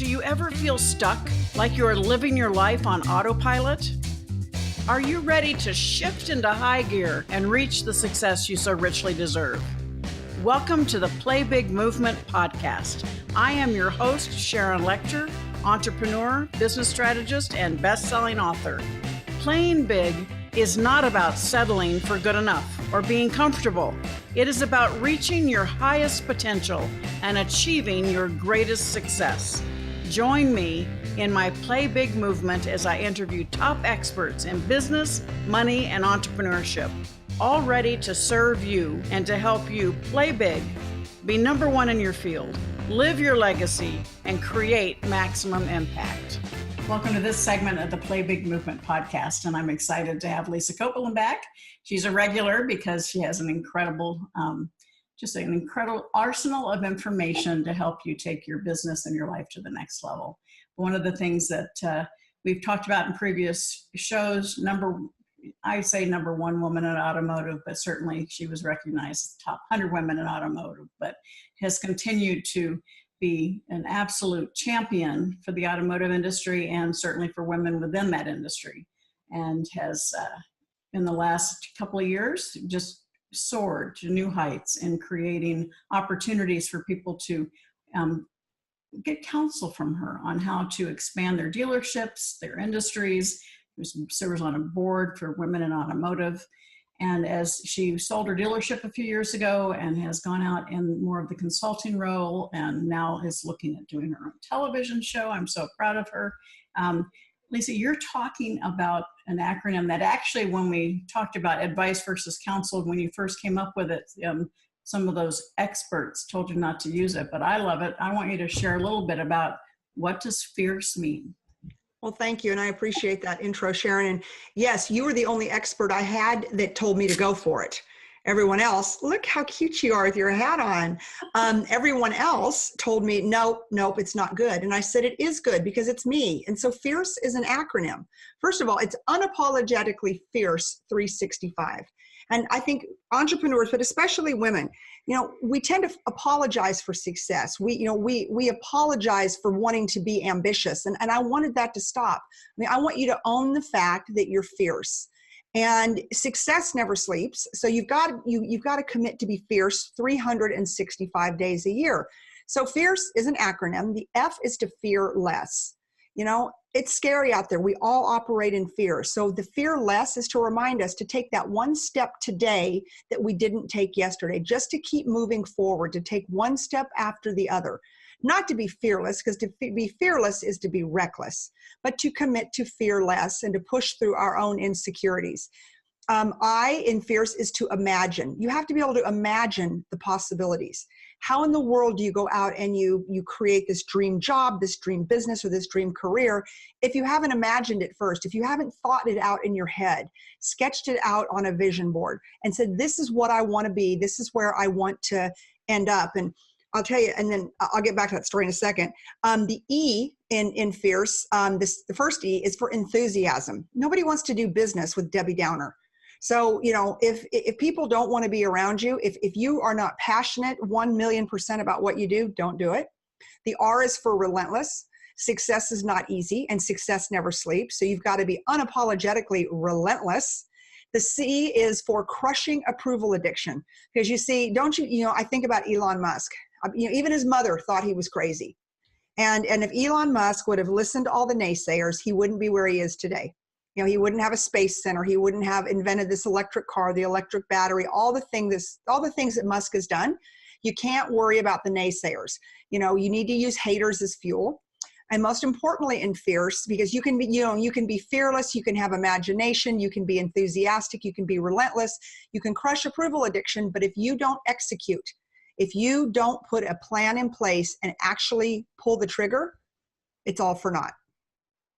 Do you ever feel stuck, like you're living your life on autopilot? Are you ready to shift into high gear and reach the success you so richly deserve? Welcome to the Play Big Movement podcast. I am your host, Sharon Lechter, entrepreneur, business strategist, and best-selling author. Playing big is not about settling for good enough or being comfortable. It is about reaching your highest potential and achieving your greatest success. Join me in my Play Big movement as I interview top experts in business, money, and entrepreneurship, all ready to serve you and to help you play big, be number one in your field, live your legacy, and create maximum impact. Welcome to this segment of the Play Big Movement podcast, and I'm excited to have Lisa Copeland back. She's a regular because she has an incredible arsenal of information to help you take your business and your life to the next level. One of the things that we've talked about in previous shows, number one woman in automotive, but certainly she was recognized as the top 100 women in automotive, but has continued to be an absolute champion for the automotive industry and certainly for women within that industry, and has in the last couple of years just soared to new heights in creating opportunities for people to get counsel from her on how to expand their dealerships, their industries. She serves on a board for women in automotive. And as she sold her dealership a few years ago and has gone out in more of the consulting role and now is looking at doing her own television show, I'm so proud of her. Lisa, you're talking about an acronym that actually, when we talked about advice versus counsel, when you first came up with it, some of those experts told you not to use it, but I love it. I want you to share a little bit about what does fierce mean? Well, thank you. And I appreciate that intro, Sharon. And yes, you were the only expert I had that told me to go for it. Everyone else, look how cute you are with your hat on. Everyone else told me, nope, it's not good. And I said, it is good because it's me. And so fierce is an acronym. First of all, it's Unapologetically Fierce 365. And I think entrepreneurs, but especially women, we tend to apologize for success. We apologize for wanting to be ambitious. And I wanted that to stop. I want you to own the fact that you're fierce. And success never sleeps. So you've got to commit to be fierce 365 days a year. So fierce is an acronym. The F is to fear less. It's scary out there. We all operate in fear. So the fear less is to remind us to take that one step today that we didn't take yesterday, just to keep moving forward, to take one step after the other. Not to be fearless, because to be fearless is to be reckless, but to commit to fear less and to push through our own insecurities. I in fierce is to imagine. You have to be able to imagine the possibilities. How in the world do you go out and you create this dream job, this dream business, or this dream career if you haven't imagined it first, if you haven't thought it out in your head, sketched it out on a vision board and said, this is what I want to be, this is where I want to end up. And I'll tell you, and then I'll get back to that story in a second. The E in fierce, the first E is for enthusiasm. Nobody wants to do business with Debbie Downer. So, if people don't want to be around you, if you are not passionate 1,000,000% about what you do, don't do it. The R is for relentless. Success is not easy and success never sleeps. So you've got to be unapologetically relentless. The C is for crushing approval addiction. Because you see, I think about Elon Musk. Even his mother thought he was crazy. And if Elon Musk would have listened to all the naysayers, he wouldn't be where he is today. He wouldn't have a space center. He wouldn't have invented this electric car, the electric battery, all the things that Musk has done. You can't worry about the naysayers. You need to use haters as fuel. And most importantly in fierce, because you can be fearless, you can have imagination, you can be enthusiastic, you can be relentless, you can crush approval addiction, but if you don't execute, if you don't put a plan in place and actually pull the trigger, it's all for naught.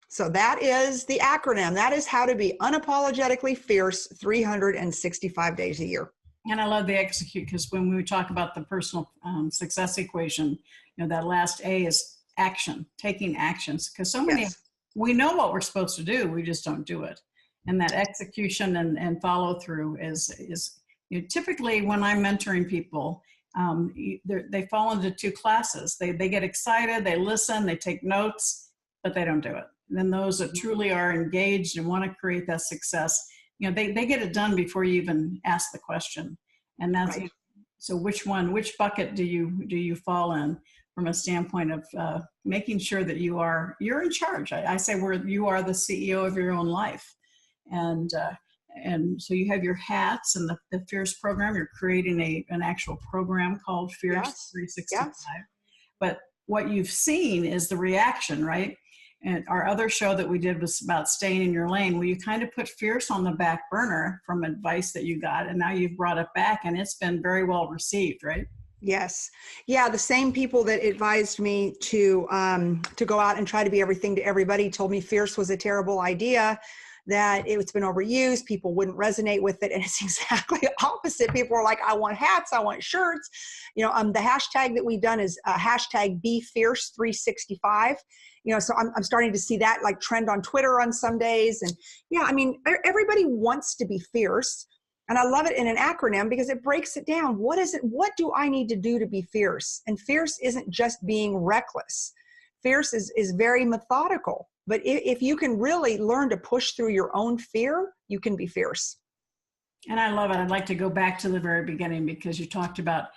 So that is the acronym. That is how to be unapologetically fierce 365 days a year. And I love the execute, because when we talk about the personal success equation, that last A is action, taking actions. Because so many, we know what we're supposed to do, we just don't do it. And that execution and follow through is typically when I'm mentoring people, They fall into two classes. They get excited, they listen, they take notes, but they don't do it. And then those that truly are engaged and want to create that success, they get it done before you even ask the question. And that's Right. So which bucket do you fall in from a standpoint of making sure that you're in charge? I say you are the CEO of your own life. And so you have your hats and the Fierce program. You're creating an actual program called Fierce Yes. 365. Yes. But what you've seen is the reaction, right? And our other show that we did was about staying in your lane, where you kind of put Fierce on the back burner from advice that you got, and now you've brought it back, and it's been very well received, right? Yes. Yeah. The same people that advised me to go out and try to be everything to everybody told me Fierce was a terrible idea, that it's been overused, people wouldn't resonate with it. And it's exactly opposite. People are like, I want hats, I want shirts. The hashtag that we've done is hashtag BeFierce365. So I'm starting to see that like trend on Twitter on some days. And yeah, I mean, everybody wants to be fierce. And I love it in an acronym because it breaks it down. What is it? What do I need to do to be fierce? And fierce isn't just being reckless. Fierce is very methodical. But if you can really learn to push through your own fear, you can be fierce. And I love it. I'd like to go back to the very beginning, because you talked about,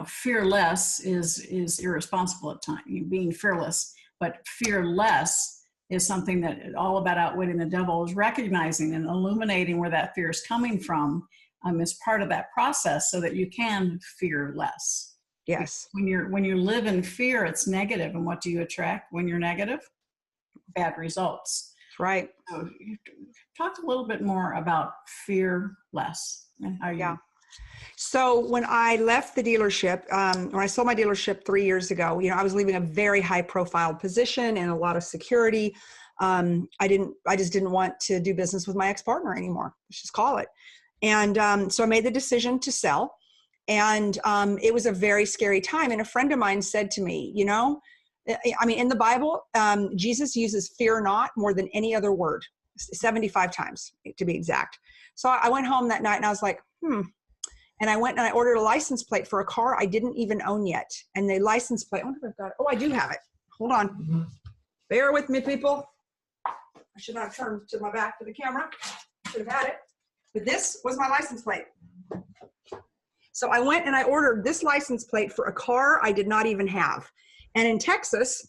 fearless is irresponsible at times, being fearless, but fearless is something that all about outwitting the devil, is recognizing and illuminating where that fear is coming from, is part of that process, so that you can fear less. Yes. When you live in fear, it's negative. And what do you attract when you're negative? Bad results. Right. So talk a little bit more about fearless and how you. Yeah. So when I left the dealership, when I sold my dealership 3 years ago, I was leaving a very high profile position and a lot of security. I just didn't want to do business with my ex-partner anymore. Let's just call it. And so I made the decision to sell. And it was a very scary time. And a friend of mine said to me, in the Bible, Jesus uses fear not more than any other word, 75 times to be exact. So I went home that night and I was like, And I went and I ordered a license plate for a car I didn't even own yet. And the license plate, I wonder if I've got it. Oh, I do have it. Hold on. Bear with me, people. I should not have turned to my back to the camera. Should have had it. But this was my license plate. So I went and I ordered this license plate for a car I did not even have. And in Texas,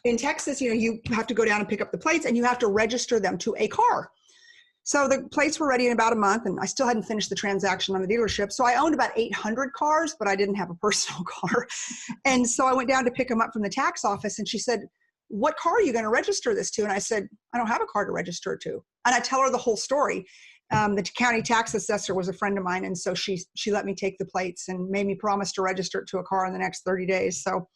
you have to go down and pick up the plates and you have to register them to a car. So the plates were ready in about a month and I still hadn't finished the transaction on the dealership. So I owned about 800 cars, but I didn't have a personal car. And so I went down to pick them up from the tax office and she said, what car are you going to register this to? And I said, I don't have a car to register it to. And I tell her the whole story. The county tax assessor was a friend of mine. And so she let me take the plates and made me promise to register it to a car in the next 30 days. So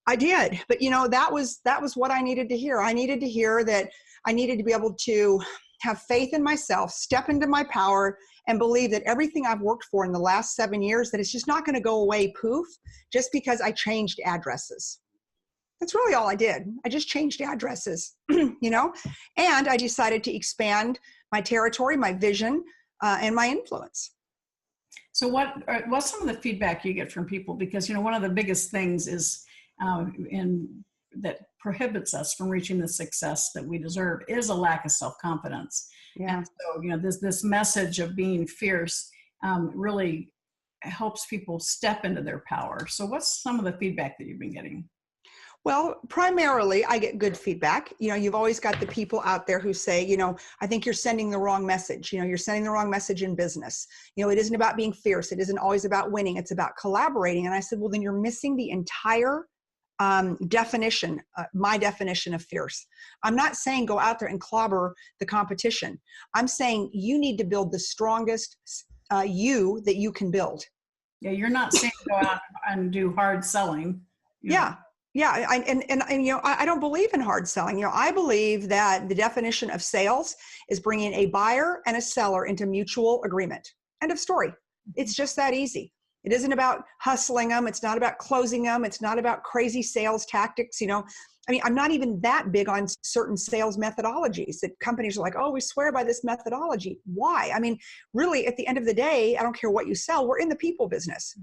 I did. But that was what I needed to hear. I needed to hear that I needed to be able to have faith in myself, step into my power, and believe that everything I've worked for in the last 7 years, that it's just not going to go away poof, just because I changed addresses. That's really all I did. I just changed addresses, and I decided to expand my territory, my vision, and my influence. So what's some of the feedback you get from people? Because, one of the biggest things is that prohibits us from reaching the success that we deserve is a lack of self-confidence. Yeah. And so, this message of being fierce really helps people step into their power. So what's some of the feedback that you've been getting? Well, primarily I get good feedback. You've always got the people out there who say, I think you're sending the wrong message. You're sending the wrong message in business. It isn't about being fierce. It isn't always about winning. It's about collaborating. And I said, well, then you're missing the entire definition, my definition of fierce. I'm not saying go out there and clobber the competition. I'm saying you need to build the strongest you that you can build. Yeah, you're not saying go out and do hard selling. Yeah. Yeah. I don't believe in hard selling. I believe that the definition of sales is bringing a buyer and a seller into mutual agreement. End of story. It's just that easy. It isn't about hustling them. It's not about closing them. It's not about crazy sales tactics. I mean, I'm not even that big on certain sales methodologies that companies are like, oh, we swear by this methodology. Why? I mean, really, at the end of the day, I don't care what you sell. We're in the people business.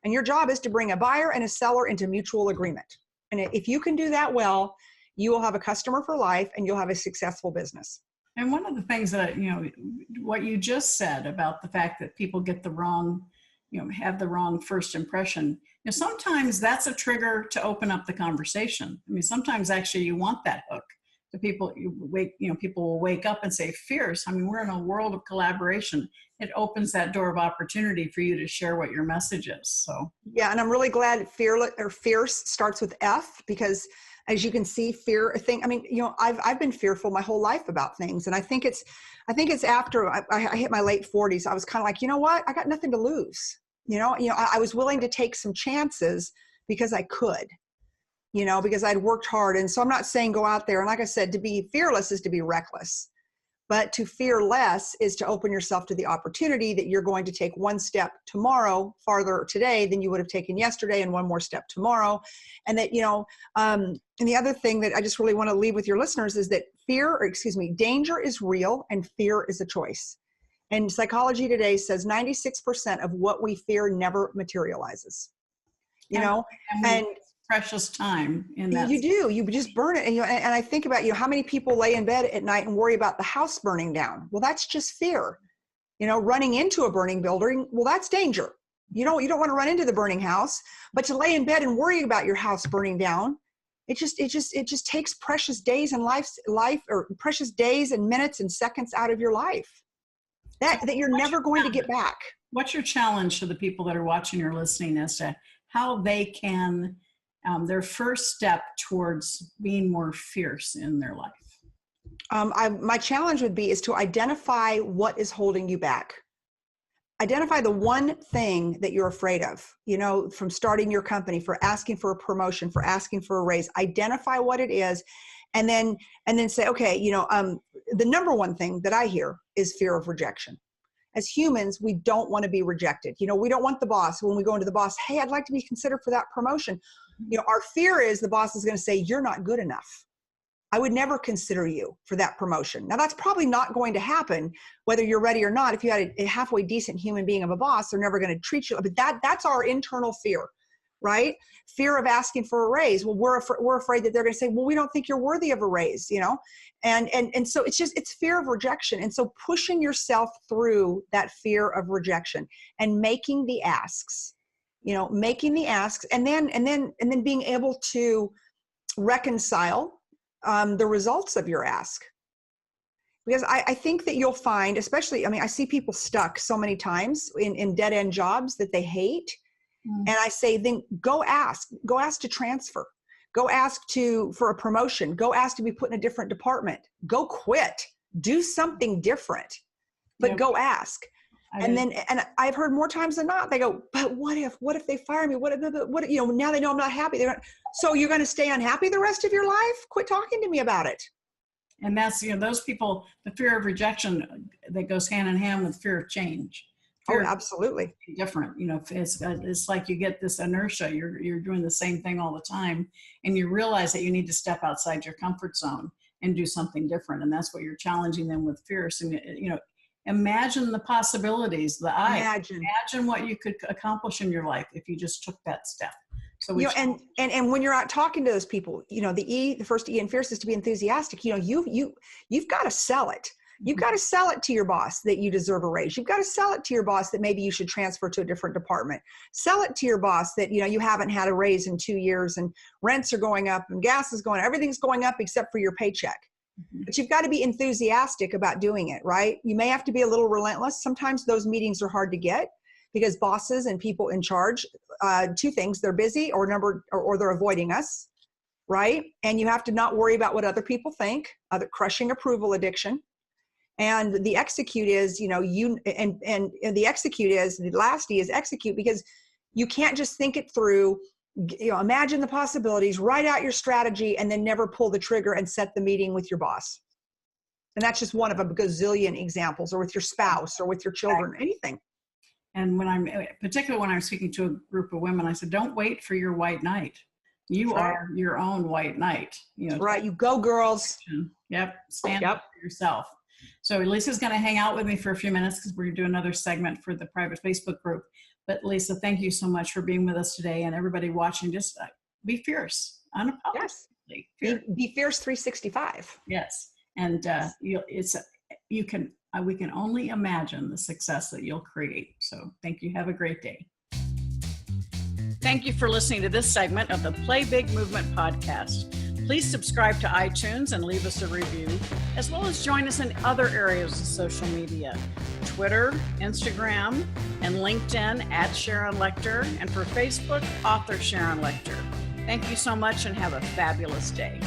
And your job is to bring a buyer and a seller into mutual agreement. And if you can do that well, you will have a customer for life and you'll have a successful business. And one of the things that, what you just said about the fact that people get the wrong, have the wrong first impression, sometimes that's a trigger to open up the conversation. I mean, sometimes actually you want that hook. The people people will wake up and say, fierce. I mean, we're in a world of collaboration. It opens that door of opportunity for you to share what your message is. So yeah, and I'm really glad fierce starts with F, because as you can see, fear, I've been fearful my whole life about things. And I think it's after I hit my late 40s, I was kind of like, you know what? I got nothing to lose. I was willing to take some chances because I could, because I'd worked hard. And so I'm not saying go out there. And like I said, to be fearless is to be reckless. But to fear less is to open yourself to the opportunity that you're going to take one step tomorrow farther today than you would have taken yesterday, and one more step tomorrow. And that, and the other thing that I just really want to leave with your listeners is that danger is real and fear is a choice. And Psychology Today says 96% of what we fear never materializes, and precious time in that. You just burn it. And I think about, how many people lay in bed at night and worry about the house burning down? Well, that's just fear. Running into a burning building, well, that's danger. You don't want to run into the burning house, but to lay in bed and worry about your house burning down, it just takes precious days and life, or precious days and minutes and seconds out of your life that you're never going to get back. What's your challenge to the people that are watching or listening as to how they can, their first step towards being more fierce in their life? My challenge is to identify what is holding you back. Identify the one thing that you're afraid of, from starting your company, for asking for a promotion, for asking for a raise. Identify what it is, and then say, okay, the number one thing that I hear is fear of rejection. As humans, we don't want to be rejected. We don't want the boss, when we go into the boss, hey, I'd like to be considered for that promotion. Our fear is the boss is going to say, you're not good enough. I would never consider you for that promotion. Now, that's probably not going to happen, whether you're ready or not. If you had a halfway decent human being of a boss, they're never going to treat you. But that's our internal fear, right? Fear of asking for a raise. Well, we're afraid that they're going to say, well, we don't think you're worthy of a raise, And so it's fear of rejection. And so pushing yourself through that fear of rejection and making the asks, and then being able to reconcile the results of your ask. Because I think that you'll find, especially, I see people stuck so many times in dead-end jobs that they hate. And I say, then go ask to transfer, go ask for a promotion, go ask to be put in a different department, go quit, do something different, but go ask. And I've heard more times than not, they go, but what if they fire me? What if, now they know I'm not happy. So you're going to stay unhappy the rest of your life? Quit talking to me about it. And that's, those people, the fear of rejection that goes hand in hand with fear of change. Oh, absolutely. Different. It's like you get this inertia. You're doing the same thing all the time, and you realize that you need to step outside your comfort zone and do something different. And that's what you're challenging them with fierce. And imagine the possibilities. Imagine what you could accomplish in your life if you just took that step. So and when you're out talking to those people, the first E in fierce is to be enthusiastic. You've got to sell it. You've got to sell it to your boss that you deserve a raise. You've got to sell it to your boss that maybe you should transfer to a different department. Sell it to your boss that, you haven't had a raise in 2 years and rents are going up and gas is going up. Everything's going up except for your paycheck. But you've got to be enthusiastic about doing it, right? You may have to be a little relentless. Sometimes those meetings are hard to get because bosses and people in charge, two things, they're busy or they're avoiding us, right? And you have to not worry about what other people think, crushing approval addiction. And the execute is, the last E is execute, because you can't just think it through, imagine the possibilities, write out your strategy, and then never pull the trigger and set the meeting with your boss. And that's just one of a gazillion examples, or with your spouse or with your children, anything. And particularly when I'm speaking to a group of women, I said, don't wait for your white knight. You Right. are your own white knight. You know, Right. You go, girls. Yep. Stand Yep. up for yourself. So Lisa's going to hang out with me for a few minutes because we're going to do another segment for the private Facebook group. But Lisa, thank you so much for being with us today, and everybody watching. Just be fierce, Yes. unapologetically fierce. Be fierce 365. Yes, and we can only imagine the success that you'll create. So thank you. Have a great day. Thank you for listening to this segment of the Play Big Movement podcast. Please subscribe to iTunes and leave us a review, as well as join us in other areas of social media, Twitter, Instagram, and LinkedIn at Sharon Lechter, and for Facebook, author Sharon Lechter. Thank you so much and have a fabulous day.